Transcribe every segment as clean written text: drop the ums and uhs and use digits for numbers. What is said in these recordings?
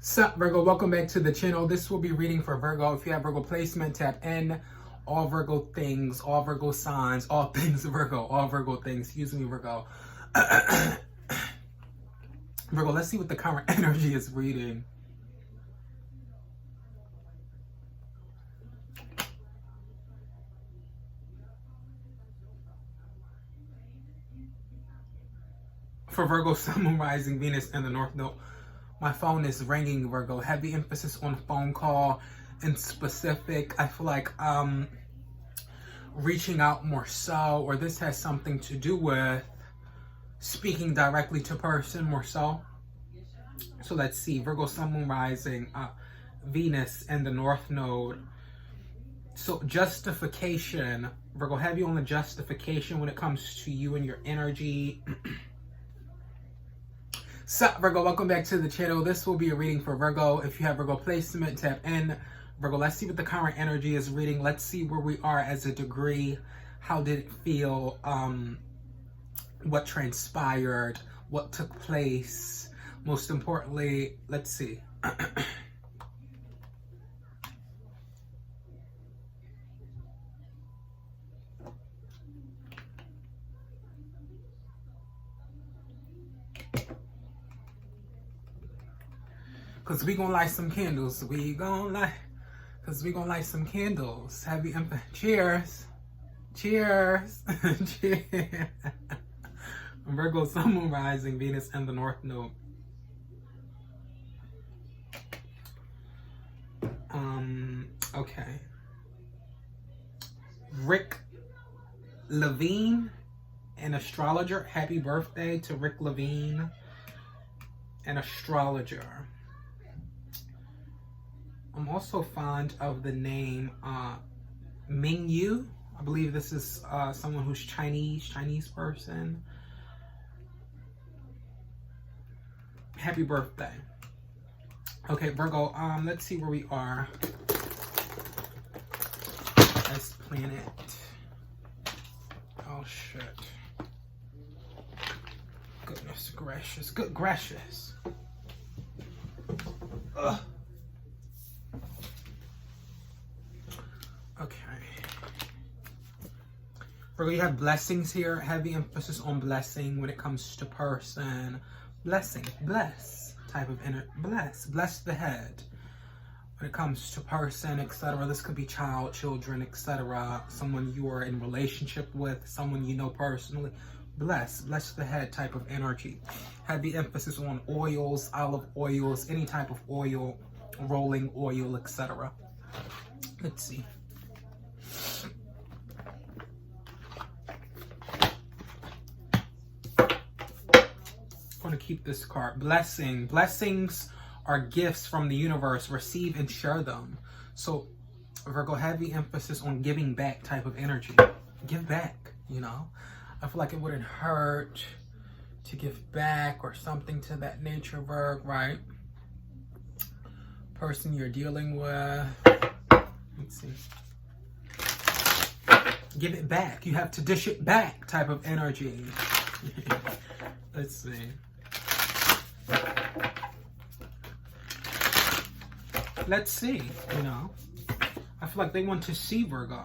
Sup Virgo, welcome back to the channel. This will be reading for Virgo. If you have Virgo placement, tap in. All Virgo things, all Virgo signs, all things Virgo, all Virgo things. Excuse me, Virgo. Virgo, let's see what the current energy is reading. For Virgo, Sun, Moon, Rising, Venus, and the North Node. My phone is ringing, Virgo. Heavy emphasis on phone call in specific. I feel like reaching out more so, or this has something to do with speaking directly to person more so. So let's see. Virgo, Sun, Moon, Rising, Venus, and the North Node. So justification. Virgo, heavy on the justification when it comes to you and your energy. Sup Virgo, welcome back to the channel. This will be a reading for Virgo. If you have Virgo placement, tap in. Virgo, let's see what the current energy is reading. Let's see where we are as a degree. How did it feel? What transpired? What took place? Most importantly, let's see. Cause we gonna light some candles. We gonna light some candles. Heavy emphasis. Cheers. Cheers. Cheers. Virgo, Sun, Moon, Rising, Venus, and the North Node. Okay. Rick Levine, an astrologer. Happy birthday to Rick Levine, an astrologer. I'm also fond of the name HONEYYY. I believe this is someone who's Chinese person. Happy birthday. Okay, Virgo, let's see where we are as planet. Oh shit. Goodness gracious. Good gracious. Ugh. Okay. Virgo, you have blessings here. Heavy emphasis on blessing when it comes to person. Blessing. Bless. Type of inner. Bless. Bless the head. When it comes to person, etc. This could be child, children, etc. Someone you are in relationship with. Someone you know personally. Bless. Bless the head type of energy. Heavy emphasis on oils, olive oils, any type of oil, rolling oil, etc. Let's see. I'm going to keep this card. Blessing. Blessings are gifts from the universe. Receive and share them. So Virgo, heavy emphasis on giving back type of energy. Give back, you know. I feel like it wouldn't hurt to give back or something to that nature, Virgo, right? Person you're dealing with. Let's see. Give it back. You have to dish it back type of energy. Let's see. Let's see, you know. I feel like they want to see Virgo.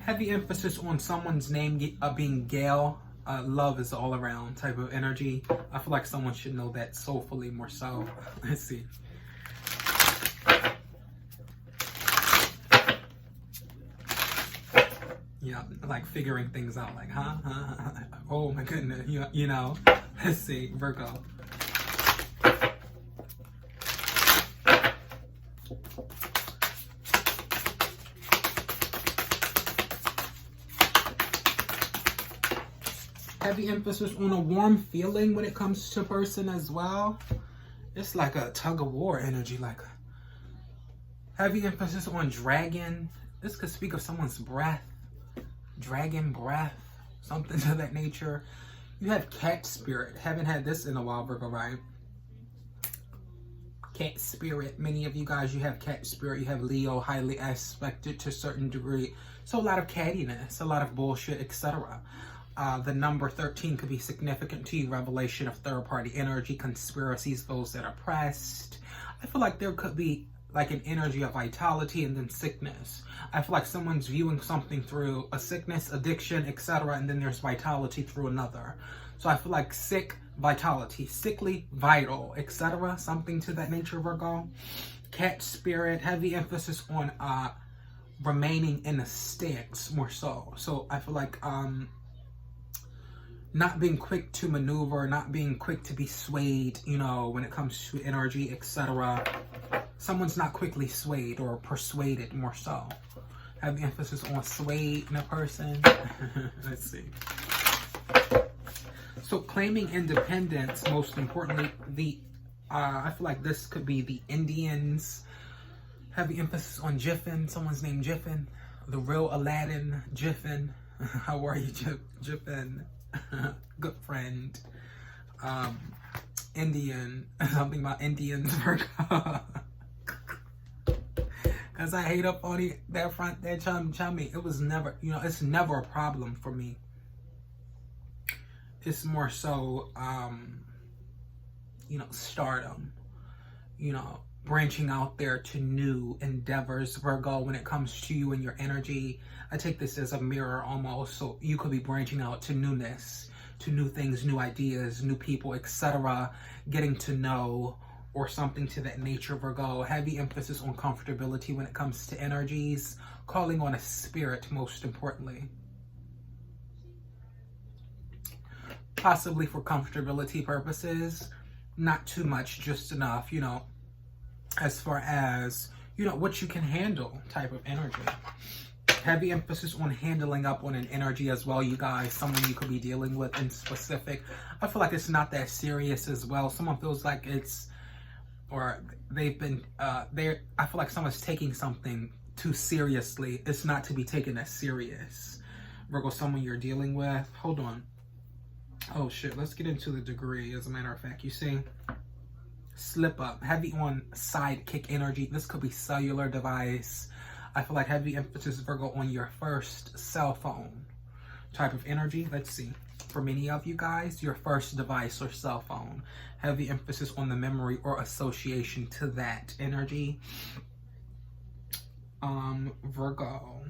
Heavy emphasis on someone's name being Gail. Love is all around type of energy. I feel like someone should know that soulfully more so. Let's see. Yeah, like figuring things out, like, huh? Oh my goodness, you know. Let's see, Virgo. Heavy emphasis on a warm feeling when it comes to person as well. It's like a tug of war energy, like heavy emphasis on dragon. This could speak of someone's breath. Dragon breath, something to that nature. You have cat spirit. Haven't had this in a while, Virgo, right? Cat spirit. Many of you guys, you have cat spirit. You have Leo, highly aspected to a certain degree. So a lot of cattiness, a lot of bullshit, etc. The number 13 could be significant to you. Revelation of third-party energy, conspiracies, those that are pressed. I feel like there could be like an energy of vitality and then sickness. I feel like someone's viewing something through a sickness, addiction, etc. And then there's vitality through another. So I feel like sick, vitality, sickly, vital, etc. Something to that nature, Virgo. Cat spirit, heavy emphasis on remaining in a stance more so. So I feel like not being quick to maneuver, not being quick to be swayed, you know, when it comes to energy, etc. Someone's not quickly swayed or persuaded more so. Heavy emphasis on swayed in a person. Let's see. So claiming independence, most importantly, I feel like this could be the Indians. Heavy emphasis on Jiffin. Someone's named Jiffin. The real Aladdin, Jiffin. How are you, Jiffin? Good friend. Indian. Something about Indians, Virgo. Because I hate up on that front, that chummy. It was never, you know, it's never a problem for me. It's more so, you know, stardom, you know, branching out there to new endeavors, Virgo, when it comes to you and your energy. I take this as a mirror almost, so you could be branching out to newness, to new things, new ideas, new people, etc., getting to know, or something to that nature, Virgo. Heavy emphasis on comfortability when it comes to energies, calling on a spirit, most importantly. Possibly for comfortability purposes, not too much, just enough, you know, as far as, you know, what you can handle type of energy. Heavy emphasis on handling up on an energy as well, you guys. Someone you could be dealing with in specific. I feel like it's not that serious as well. Someone feels like it's, or they've been, I feel like someone's taking something too seriously. It's not to be taken as serious. Virgo, someone you're dealing with. Hold on. Oh shit, let's get into the degree. As a matter of fact, you see, slip up, heavy on sidekick energy. This could be cellular device. I feel like heavy emphasis, Virgo, on your first cell phone type of energy. Let's see, for many of you guys, your first device or cell phone. Heavy emphasis on the memory or association to that energy. Virgo.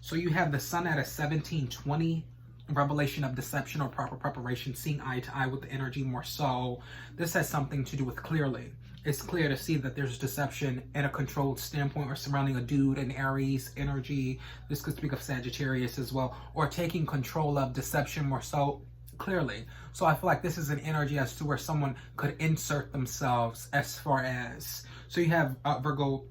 So you have the sun at a 1720. Revelation of deception or proper preparation, seeing eye to eye with the energy more so. This has something to do with clearly. It's clear to see that there's deception in a controlled standpoint or surrounding a dude in Aries energy. This could speak of Sagittarius as well, or taking control of deception more so clearly. So I feel like this is an energy as to where someone could insert themselves as far as, so you have Virgo,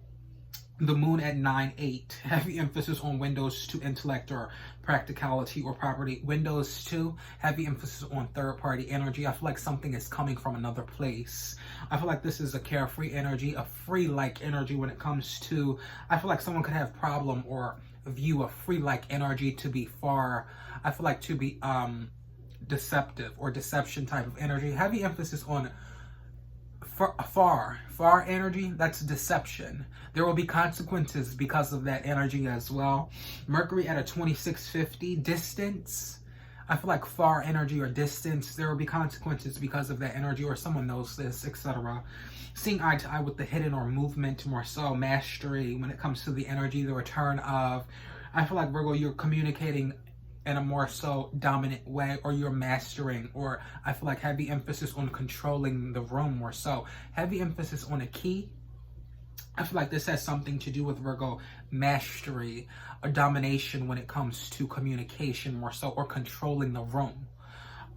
the moon at 9-8, heavy emphasis on windows to intellect or practicality or property. Windows 2, heavy emphasis on third-party energy. I feel like something is coming from another place. I feel like this is a carefree energy, a free-like energy when it comes to, I feel like someone could have problem or view a free-like energy to be far, I feel like to be deceptive or deception type of energy. Heavy emphasis on far energy. That's deception. There will be consequences because of that energy as well. Mercury at a 2650 distance. I feel like far energy or distance, there will be consequences because of that energy, or someone knows this, etc. Seeing eye to eye with the hidden or movement more so. Mastery when it comes to the energy, the return of, I feel like, Virgo, you're communicating in a more so dominant way, or you're mastering, or I feel like heavy emphasis on controlling the room more so. Heavy emphasis on a key. I feel like this has something to do with, Virgo, mastery, a domination when it comes to communication more so, or controlling the room.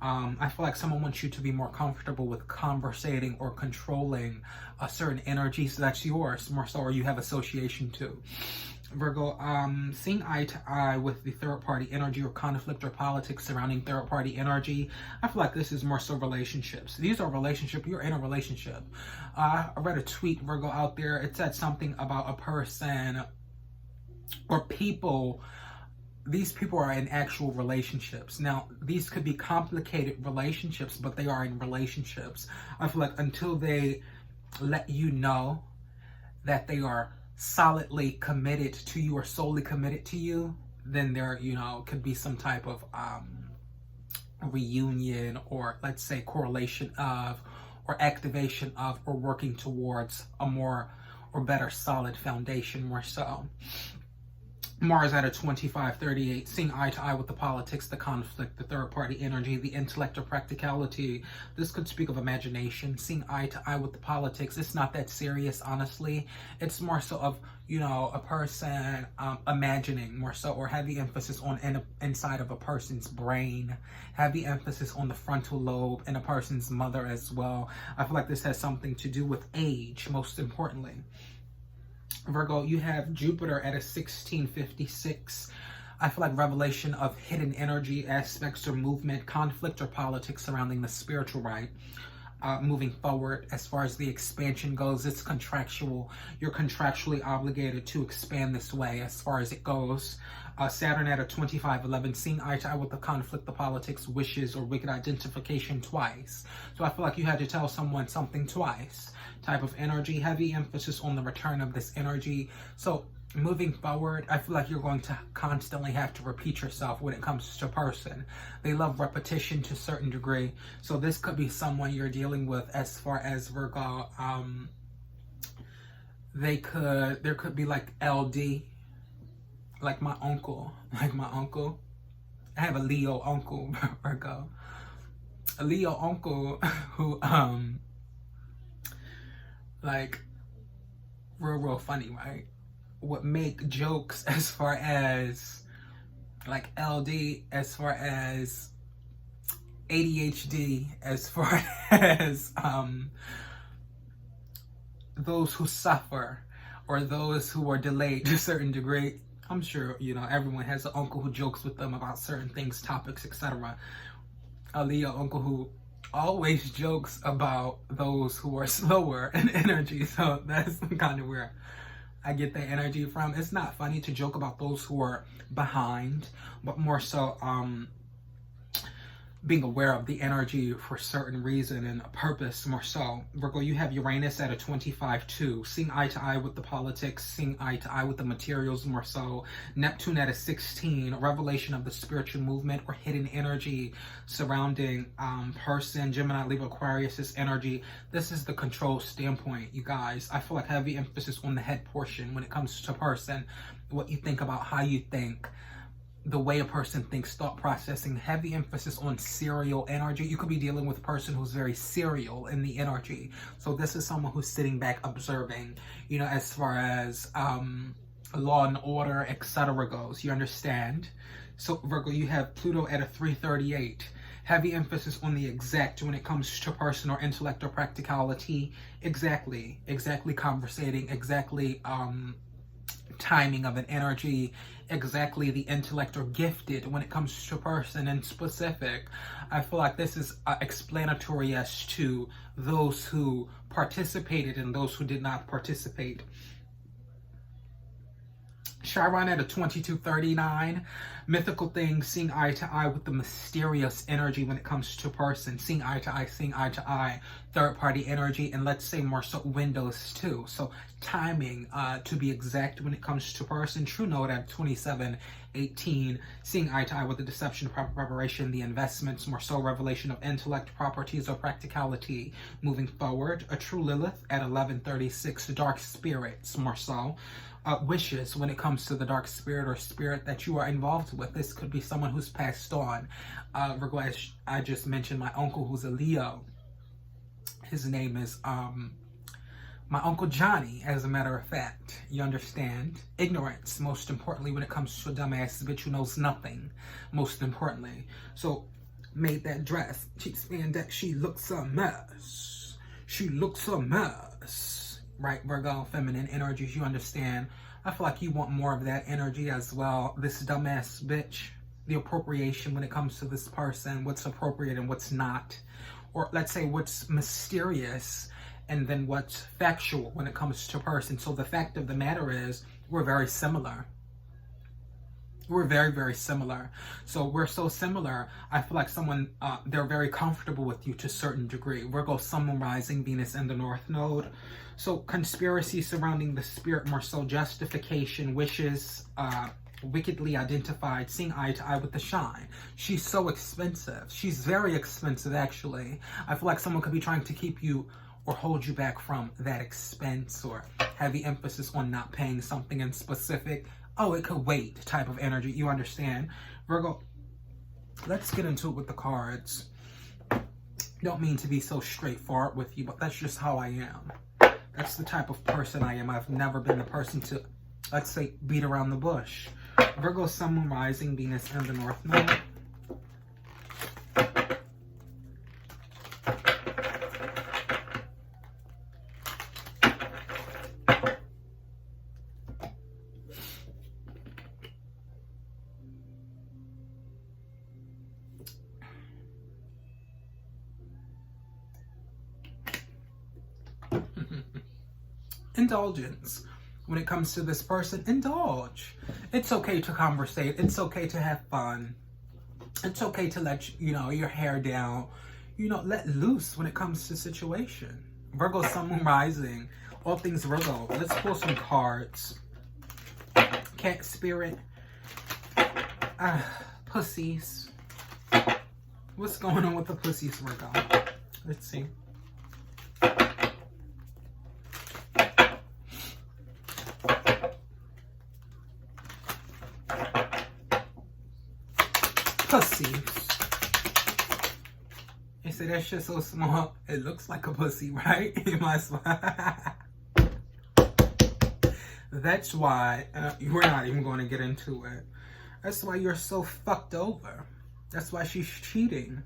I feel like someone wants you to be more comfortable with conversating or controlling a certain energy, so that's yours more so, or you have association to. Virgo, seeing eye to eye with the third-party energy or conflict or politics surrounding third-party energy. I feel like this is more so relationships. These are relationships. You're in a relationship. I read a tweet, Virgo, out there. It said something about a person or people. These people are in actual relationships. Now, these could be complicated relationships, but they are in relationships. I feel like until they let you know that they are solidly committed to you or solely committed to you, then there, you know, could be some type of reunion, or let's say correlation of, or activation of, or working towards a more or better solid foundation, more so. Mars at a 2538, seeing eye to eye with the politics, the conflict, the third party energy, the intellect or practicality. This could speak of imagination, seeing eye to eye with the politics. It's not that serious, honestly. It's more so of, you know, a person imagining, more so, or heavy emphasis on inside of a person's brain, heavy emphasis on the frontal lobe and a person's mother as well. I feel like this has something to do with age, most importantly. Virgo, you have Jupiter at a 1656. I feel like revelation of hidden energy aspects or movement, conflict or politics surrounding the spiritual right. Moving forward, as far as the expansion goes, it's contractual. You're contractually obligated to expand this way as far as it goes. Saturn at a 2511, seeing eye to eye with the conflict, the politics, wishes, or wicked identification twice. So I feel like you had to tell someone something twice. Type of energy, heavy emphasis on the return of this energy. So moving forward, I feel like you're going to constantly have to repeat yourself when it comes to a person. They love repetition to a certain degree. So this could be someone you're dealing with as far as Virgo. There could be like LD, like my uncle. I have a Leo uncle, Virgo. A Leo uncle who, like, real funny, right? Would make jokes as far as like LD, as far as ADHD, as far as those who suffer or those who are delayed to a certain degree. I'm sure, you know, everyone has an uncle who jokes with them about certain things, topics, etc. A Leo uncle who always jokes about those who are slower in energy. So that's kind of where I get that energy from. It's not funny to joke about those who are behind, but more so being aware of the energy for a certain reason and a purpose, more so. Virgo, you have Uranus at a 25-2, seeing eye to eye with the politics, seeing eye to eye with the materials, more so. Neptune at a 16, revelation of the spiritual movement or hidden energy surrounding person. Gemini, Libra, Aquarius' energy. This is the control standpoint, you guys. I feel like heavy emphasis on the head portion when it comes to person, what you think about, how you think, the way a person thinks, thought processing, heavy emphasis on serial energy. You could be dealing with a person who's very serial in the energy. So this is someone who's sitting back observing, you know, as far as law and order, etc. goes. You understand? So Virgo, you have Pluto at a 338. Heavy emphasis on the exact when it comes to person or intellect or practicality. Exactly conversating, exactly timing of an energy, exactly the intellect or gifted when it comes to a person in specific. I feel like this is explanatory as to those who participated and those who did not participate. Chiron at a 2239, mythical things, seeing eye to eye with the mysterious energy when it comes to a person, seeing eye to eye, third party energy, and let's say more so windows too. So timing, to be exact, when it comes to a person. True note at 2718, seeing eye to eye with the deception, proper preparation, the investments, more so revelation of intellect, properties, or practicality moving forward. A true Lilith at 1136, dark spirits, more so. Wishes when it comes to the dark spirit or spirit that you are involved with. This could be someone who's passed on. Virgo, as I just mentioned, my uncle who's a Leo. His name is my Uncle Johnny, as a matter of fact. You understand? Ignorance, most importantly, when it comes to a dumbass bitch who knows nothing, most importantly. So, made that dress. She's saying that she looks a mess. She looks a mess. Right, Virgo, feminine energies, you understand. I feel like you want more of that energy as well. This dumbass bitch, the appropriation when it comes to this person, what's appropriate and what's not. Or let's say what's mysterious and then what's factual when it comes to a person. So the fact of the matter is, we're very similar. We're very, very similar. So we're so similar, I feel like someone, they're very comfortable with you to a certain degree. Virgo, Sun, Moon, Rising, Venus, and the North Node. So conspiracy surrounding the spirit, more so justification, wishes, wickedly identified, seeing eye to eye with the shine. She's so expensive. She's very expensive, actually. I feel like someone could be trying to keep you or hold you back from that expense, or heavy emphasis on not paying something in specific. Oh, it could wait type of energy. You understand? Virgo, let's get into it with the cards. Don't mean to be so straightforward with you, but that's just how I am. That's the type of person I am. I've never been the person to, let's say, beat around the bush. Virgo, Sun, Moon, Rising, Venus, and the North Node. Indulgence. When it comes to this person, indulge. It's okay to conversate. It's okay to have fun. It's okay to let your hair down. Let loose when it comes to situation. Virgo, Sun, Moon, Rising. All things Virgo. Let's pull some cards. Cat Spirit. Pussies. What's going on with the pussies, Virgo? Let's see. Pussies. They say that shit's so small, it looks like a pussy, right? That's why we're not even going to get into it. That's why you're so fucked over. That's why she's cheating.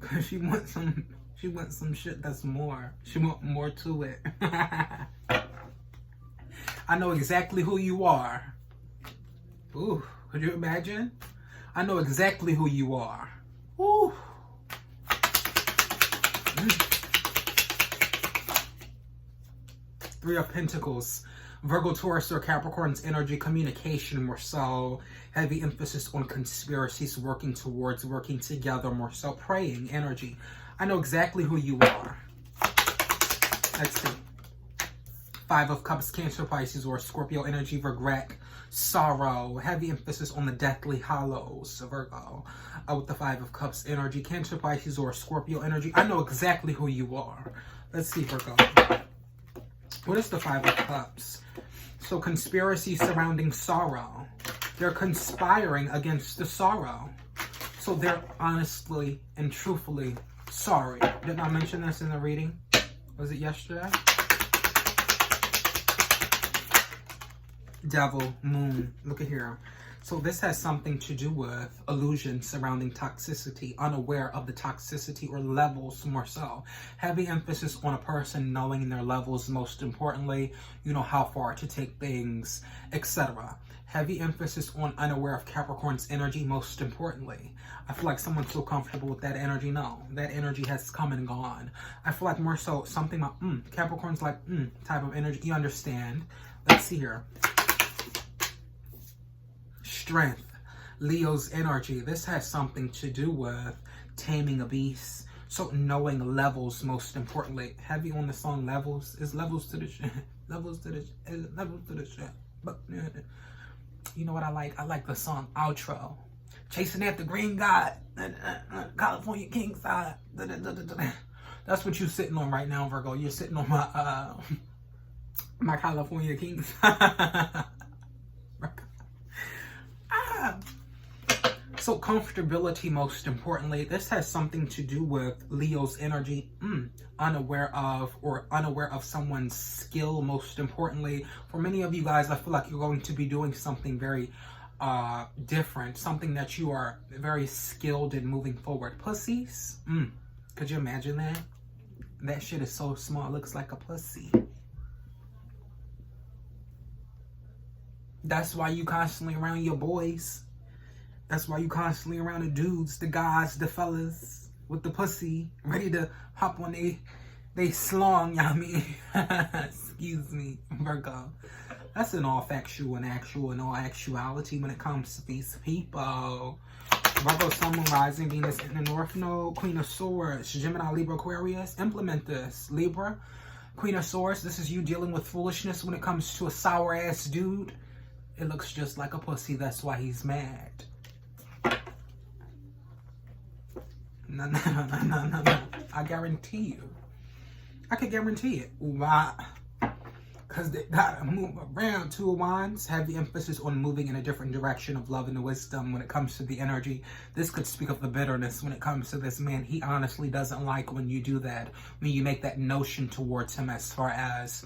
Cause she wants some shit that's more. She wants more to it. I know exactly who you are. Ooh, could you imagine? I know exactly who you are. Ooh. Three of Pentacles. Virgo, Taurus, or Capricorn's energy, communication more so. Heavy emphasis on conspiracies, working together more so. Praying energy. I know exactly who you are. Let's see. Five of Cups, Cancer, Pisces, or Scorpio energy, regret, sorrow, heavy emphasis on the deathly hollows, Virgo. With the Five of Cups energy, Cancer, Pisces, or Scorpio energy, I know exactly who you are. Let's see, Virgo. What is the Five of Cups? So, conspiracy surrounding sorrow. They're conspiring against the sorrow. So, they're honestly and truthfully sorry. Didn't I mention this in the reading? Was it yesterday? Devil, Moon, look at here. So this has something to do with illusion surrounding toxicity, unaware of the toxicity or levels more so. Heavy emphasis on a person knowing their levels, most importantly, how far to take things, etc. Heavy emphasis on unaware of Capricorn's energy, most importantly. I feel like someone's so comfortable with that energy. No, that energy has come and gone. I feel like more so something about Capricorn's like type of energy. You understand? Let's see here. Strength, Leo's energy. This has something to do with taming a beast. So knowing levels, most importantly. Heavy on the song Levels. Is levels to the shit. Levels to the shit. But you know what I like? I like the song Outro. Chasing after green God. California King side. That's what you're sitting on right now, Virgo. You're sitting on my my California King side. So comfortability, most importantly. This has something to do with Leo's energy, unaware of someone's skill, most importantly. For many of you guys, I feel like you're going to be doing something very different, something that you are very skilled in moving forward. Pussies, could you imagine that? That shit is so small, it looks like a pussy. That's why you constantly around your boys. That's why you constantly around the dudes, the guys, the fellas with the pussy, ready to hop on they slong, you know what I mean? Excuse me, Virgo. That's in all factual and actual and all actuality when it comes to these people. Virgo, Sun, Moon, Rising, Venus in the North Node, Queen of Swords, Gemini, Libra, Aquarius. Implement this, Libra. Queen of Swords, this is you dealing with foolishness when it comes to a sour-ass dude. It looks just like a pussy. That's why he's mad. No. I guarantee you. I can guarantee it. Why? Because they gotta move around. Two of Wands, have the emphasis on moving in a different direction of love and wisdom when it comes to the energy. This could speak of the bitterness when it comes to this man. He honestly doesn't like when you do that, when you make that notion towards him as far as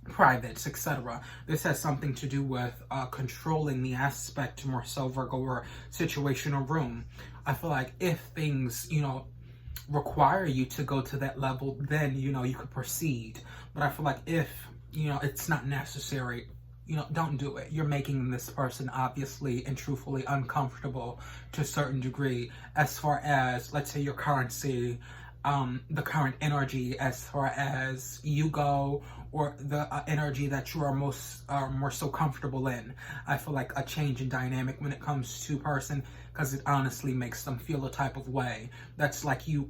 privates, etc. This has something to do with controlling the aspect more so, Virgo, or situation or room. I feel like if things, you know, require you to go to that level, then, you know, you could proceed. But I feel like if, you know, it's not necessary, you know, don't do it. You're making this person obviously and truthfully uncomfortable to a certain degree as far as, let's say, your currency, the current energy as far as you go, or the energy that you are more so comfortable in. I feel like a change in dynamic when it comes to person, because it honestly makes them feel a type of way. That's like you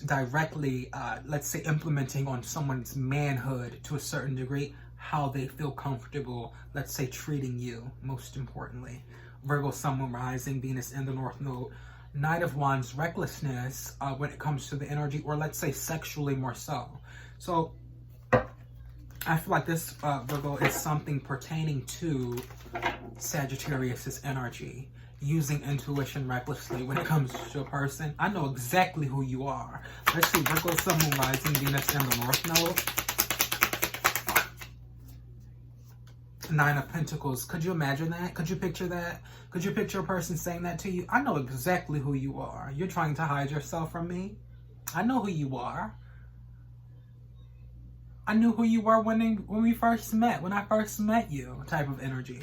directly, let's say, implementing on someone's manhood to a certain degree, how they feel comfortable, let's say, treating you, most importantly. Virgo, Sun, Moon, Rising, Venus in the North Node. Knight of Wands, recklessness when it comes to the energy, or let's say sexually more so. So I feel like this Virgo is something pertaining to Sagittarius's energy, using intuition recklessly when it comes to a person. I know exactly who you are. Let's see, Virgo, Sun, Moon, Rising, Venus in the North Node. Nine of Pentacles. Could you imagine that? Could you picture that? Could you picture a person saying that to you? I know exactly who you are. You're trying to hide yourself from me. I know who you are. I knew who you were when we first met, when I first met you, type of energy.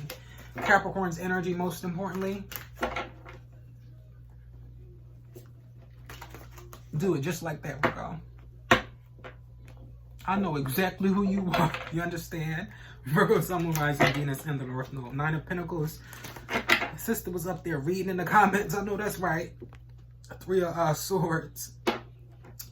Capricorn's energy, most importantly. Do it just like that, Virgo. I know exactly who you are. You understand? Virgo, Sun, Moon, Rising, Venus in the North Node. Nine of Pentacles. My sister was up there reading in the comments. I know that's right. Three of Swords.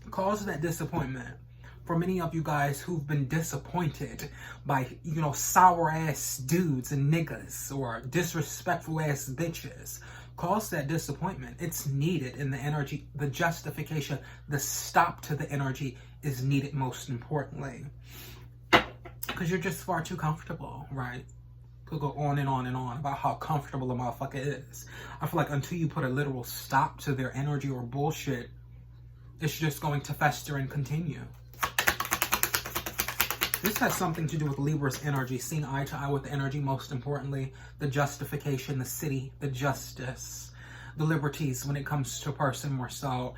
Cause that disappointment. For many of you guys who've been disappointed by, you know, sour ass dudes and niggas or disrespectful ass bitches. Cause that disappointment. It's needed in the energy. The justification, the stop to the energy is needed, most importantly. Because you're just far too comfortable, right? Could go on and on and on about how comfortable a motherfucker is. I feel like until you put a literal stop to their energy or bullshit, it's just going to fester and continue. This has something to do with Libra's energy, seeing eye to eye with the energy, most importantly, the justification, the city, the justice, the liberties when it comes to a person more so.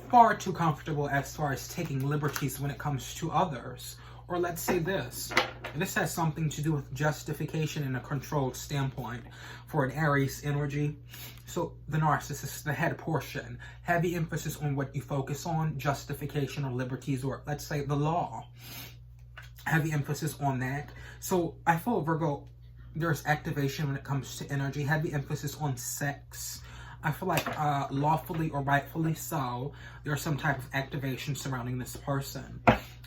Far too comfortable as far as taking liberties when it comes to others. Or let's say this. This has something to do with justification in a controlled standpoint for an Aries energy. So the narcissist, the head portion, heavy emphasis on what you focus on, justification or liberties, or let's say the law. Heavy emphasis on that. So I feel, Virgo, there's activation when it comes to energy. Heavy emphasis on sex. I feel like lawfully or rightfully so, there's some type of activation surrounding this person.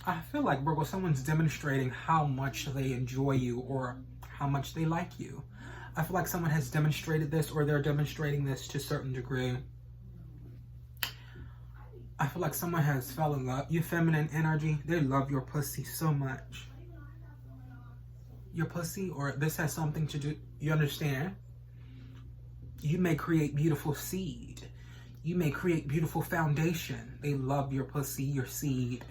I feel like, Virgo, someone's demonstrating how much they enjoy you or how much they like you. I feel like someone has demonstrated this, or they're demonstrating this to a certain degree. I feel like someone has fell in love. Your feminine energy, they love your pussy so much. Your pussy, or this has something to do, you understand? You may create beautiful seed. You may create beautiful foundation. They love your pussy, your seed,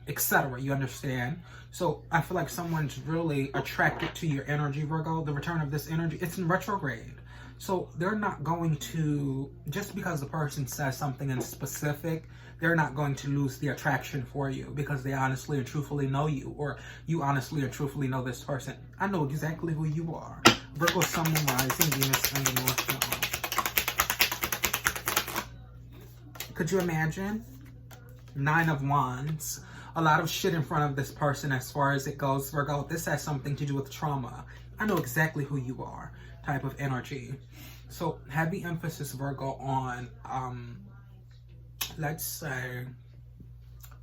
etc. You understand? So I feel like someone's really attracted to your energy, Virgo. The return of this energy, it's in retrograde. So they're not going to, just because the person says something in specific, they're not going to lose the attraction for you because they honestly and truthfully know you, or you honestly and truthfully know this person. I know exactly who you are. Virgo, Sun, Moon, Rising, Venus in the North Node. Could you imagine? Nine of Wands. A lot of shit in front of this person as far as it goes, Virgo. This has something to do with trauma. I know exactly who you are, type of energy. So heavy emphasis, Virgo, on, let's say,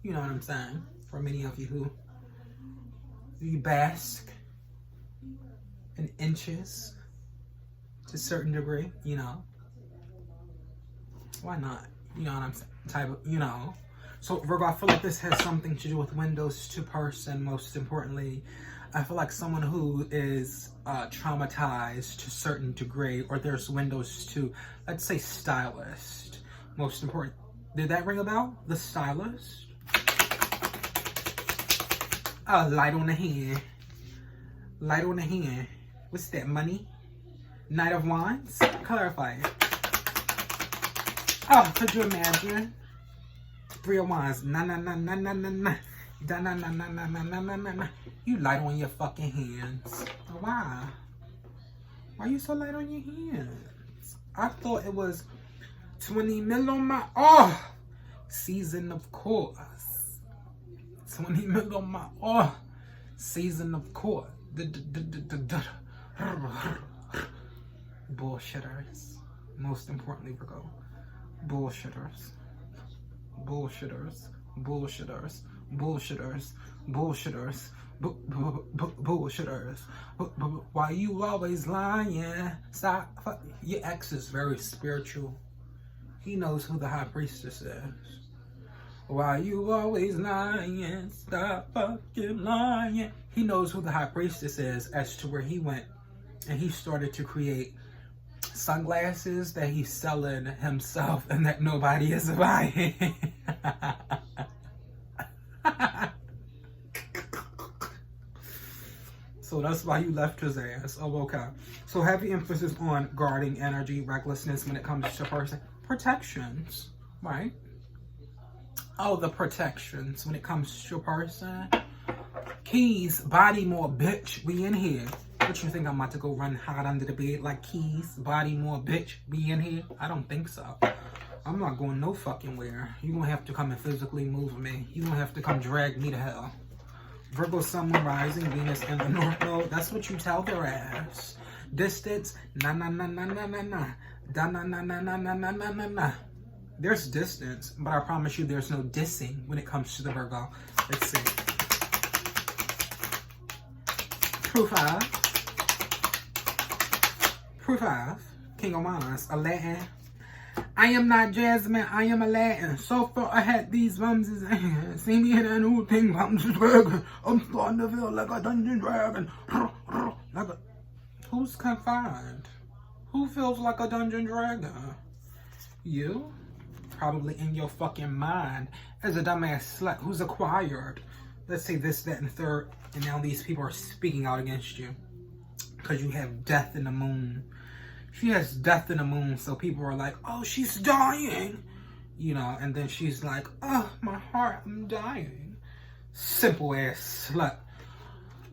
you know what I'm saying? For many of you who you bask in inches to a certain degree, you know. Why not? You know what I'm saying? Type of, you know. So Virgo, I feel like this has something to do with windows to person. Most importantly, I feel like someone who is traumatized to a certain degree, or there's windows to, let's say, stylist. Most important. Did that ring a bell? The stylist? Oh, light on the hand. Light on the hand. What's that, money? Knight of Wands? Clarify it. Oh, could you imagine? Three of Wands. Na na na na na na na. Da na na na na na na na na na. You light on your fucking hands. Why? Why you so light on your hands? I thought it was 20 mil on my season, of course. 20 mil on my season, of course. Bullshitters. Most importantly, Virgo. Bullshitters. Bullshitters. Bullshitters. Bullshitters. Bullshitters. Bullshitters. Why you always lying? Stop. Your ex is very spiritual. He knows who the high priestess is. Why you always lying? Stop fucking lying. He knows who the high priestess is as to where he went. And he started to create sunglasses that he's selling himself and that nobody is buying. So that's why you left his ass. Oh, okay. So heavy emphasis on guarding energy, recklessness when it comes to person. Protections, right? Oh, the protections when it comes to a person. Keys, body more, bitch, we in here. What you think I'm about to go run hot under the bed like keys, body more, bitch, we in here? I don't think so. I'm not going no fucking where. You gonna have to come and physically move me. You gonna have to come drag me to hell. Virgo, Sun, Moon, Rising, Venus in the North Node. That's what you tell their ass. Distance, na na na na na na na. Da na na na na na na na na na. There's distance, but I promise you there's no dissing when it comes to the Virgo. Let's see. Proof of. Proof of. King of Wands, a Latin. I am not Jasmine, I am a Latin. So far I had these bums in hand. See me in a new thing, I'm just dragon. I'm starting to feel like a dungeon dragon. Like a... Who's confined? Who feels like a dungeon dragon? You? Probably in your fucking mind as a dumbass slut who's acquired, let's say this, that, and third, and now these people are speaking out against you because you have death in the moon. She has death in the moon, so people are like, oh, she's dying, you know, and then she's like, oh, my heart, I'm dying. Simple ass slut.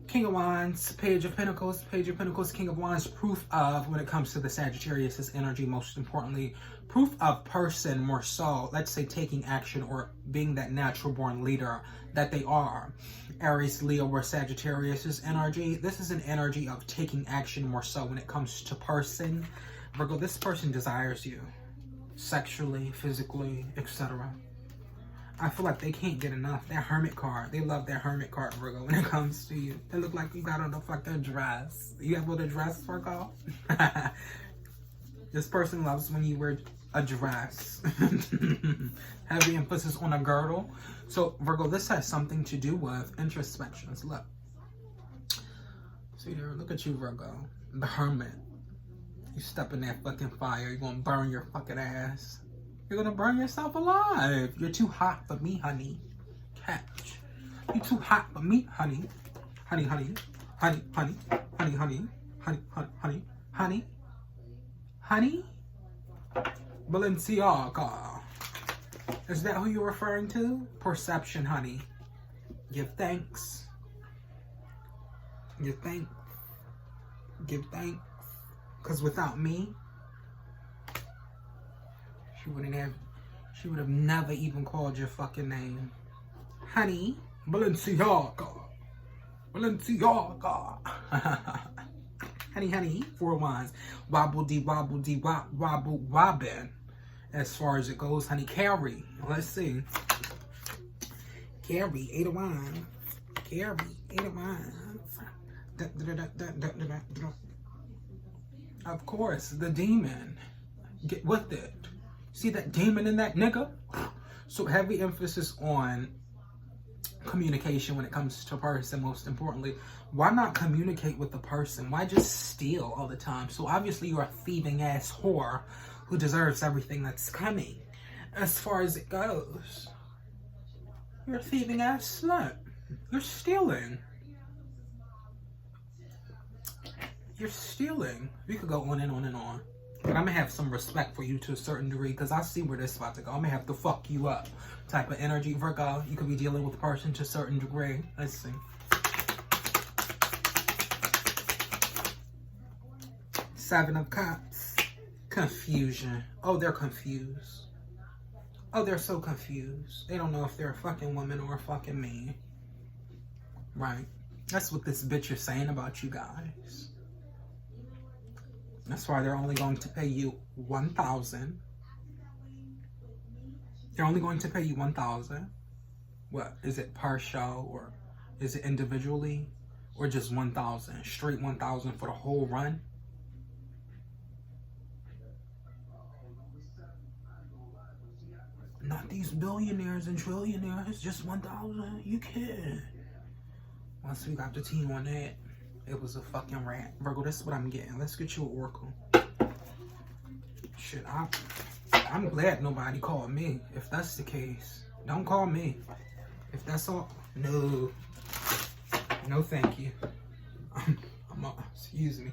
King of Wands, Page of Pentacles, King of Wands, proof of, when it comes to the Sagittarius' energy, most importantly, proof of person more so, let's say taking action or being that natural born leader that they are. Aries, Leo, or Sagittarius' energy. This is an energy of taking action more so when it comes to person. Virgo, this person desires you sexually, physically, etc. I feel like they can't get enough. That Hermit card. They love that Hermit card, Virgo, when it comes to you. They look like you got on a fucking dress. You have on a dress, Virgo? This person loves when you wear a dress. Heavy emphasis on a girdle. So, Virgo, this has something to do with introspections. Look. See there? Look at you, Virgo. The Hermit. You step in that fucking fire. You're going to burn your fucking ass. You're gonna burn yourself alive. You're too hot for me, honey. Catch. You're too hot for me, honey. Honey, honey. Honey, honey. Honey, honey. Honey, honey, honey. Honey. Honey. Balenciaga. Is that who you're referring to? Perception, honey. Give thanks. Give thanks. Give thanks. Because without me, she would have never even called your fucking name. Honey, Balenciaga. Balenciaga. Honey, honey, 4 Wands. Wobble dee wobble dee wop wobble wobbin. As far as it goes, honey. Carry. Let's see. Carry, 8 of Wands. Carry, 8 of Wands. Of course, the demon. Get with it. See that demon in that nigga? So heavy emphasis on communication when it comes to person, most importantly. Why not communicate with the person? Why just steal all the time? So obviously you're a thieving ass whore who deserves everything that's coming. As far as it goes, you're a thieving ass slut. You're stealing. You're stealing. We could go on and on and on. But I'm gonna have some respect for you to a certain degree because I see where this is about to go. I'm gonna have to fuck you up type of energy. Virgo, you could be dealing with a person to a certain degree. Let's see. Seven of Cups. Confusion. Oh, they're confused. Oh, they're so confused. They don't know if they're a fucking woman or a fucking man. Right. That's what this bitch is saying about you guys. That's why they're only going to pay you $1,000. They're only going to pay you $1,000. What is it, per show, or is it individually, or just $1,000? Straight $1,000 for the whole run? Not these billionaires and trillionaires. Just $1,000. You kidding? Once we got the team on that, it was a fucking rant. Virgo, this is what I'm getting. Let's get you an oracle. Shit, I'm glad nobody called me. If that's the case, don't call me. If that's all, no. No, thank you. Excuse me.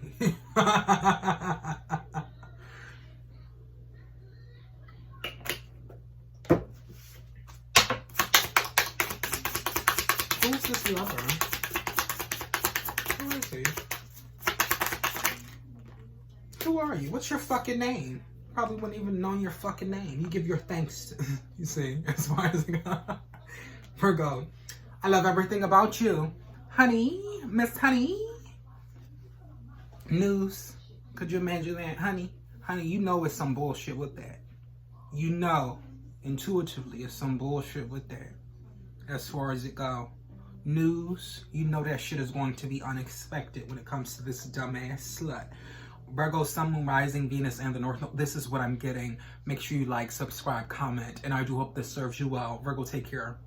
Who's this lover? Who is he? Who are you? What's your fucking name? Probably wouldn't even know your fucking name. You give your thanks to, you see, as far as it goes. Virgo, I love everything about you. Honey, Miss Honey. News. Could you imagine that? Honey, you know it's some bullshit with that. You know, intuitively, it's some bullshit with that. As far as it goes. News, you know that shit is going to be unexpected when it comes to this dumbass slut. Virgo, Sun, Moon, Rising, Venus, and the North Node. This is what I'm getting. Make sure you like, subscribe, comment, and I do hope this serves you well. Virgo, take care.